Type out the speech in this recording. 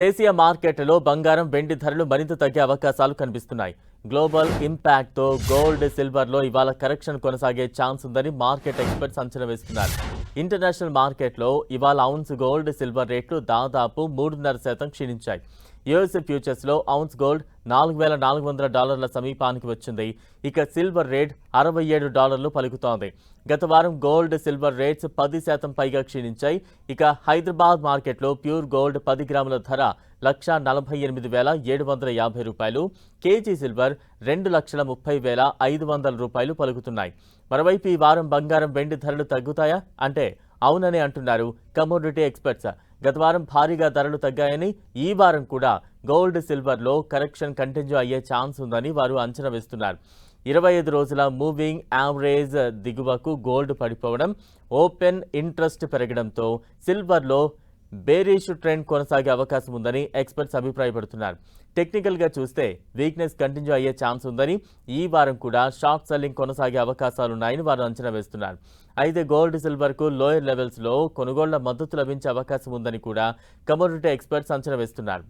దేశీయ మార్కెట్లో బంగారం వెండి ధరలు మరింత తగ్గే అవకాశాలు కనిపిస్తున్నాయి. గ్లోబల్ ఇంపాక్ట్తో గోల్డ్ సిల్వర్లో ఇవాళ కరెక్షన్ కొనసాగే ఛాన్స్ ఉందని మార్కెట్ ఎక్స్పర్ట్స్ అంచనా వేస్తున్నారు. ఇంటర్నేషనల్ మార్కెట్లో ఇవాళ ఔన్స్ గోల్డ్ సిల్వర్ రేట్లు దాదాపు 3.5% క్షీణించాయి. యుఎస్ ఫ్యూచర్స్లో ఔన్స్ గోల్డ్ $4,400 సమీపానికి వచ్చింది. ఇక సిల్వర్ రేట్ $67 పలుకుతోంది. గత వారం గోల్డ్ సిల్వర్ రేట్స్ 10% పైగా క్షీణించాయి. ఇక హైదరాబాద్ మార్కెట్లో ప్యూర్ గోల్డ్ 10 గ్రాముల ధర $1,48,750. KG silver $2,30,500 పలుకుతున్నాయి. మరోవైపు ఈ వారం బంగారం వెండి ధరలు తగ్గుతాయా అంటే అవునని అంటున్నారు కమోడిటీ ఎక్స్పర్ట్స్. గత వారం భారీగా ధరలు తగ్గాయని ఈ వారం కూడా గోల్డ్ సిల్వర్లో కరెక్షన్ కంటిన్యూ అయ్యే ఛాన్స్ ఉందని వారు అంచనా వేస్తున్నారు. 25 రోజుల మూవింగ్ యావరేజ్ దిగువకు గోల్డ్ పడిపోవడం, ఓపెన్ ఇంట్రెస్ట్ పెరగడంతో సిల్వర్లో బేరిష్ ట్రెండ్ కొనసాగే అవకాశం ఉందని ఎక్స్పర్ట్స్ అభిప్రాయపడుతున్నారు. టెక్నికల్గా చూస్తే వీక్నెస్ కంటిన్యూ అయ్యే ఛాన్స్ ఉందని, ఈ వారం కూడా షార్ట్ సెల్లింగ్ కొనసాగే అవకాశాలున్నాయని వారు అంచనా వేస్తున్నారు. అయితే గోల్డ్ సిల్వర్కు లోయర్ లెవెల్స్లో కొనుగోళ్ల మద్దతు లభించే అవకాశం ఉందని కూడా కమోడిటీ ఎక్స్పర్ట్స్ అంచనా వేస్తున్నారు.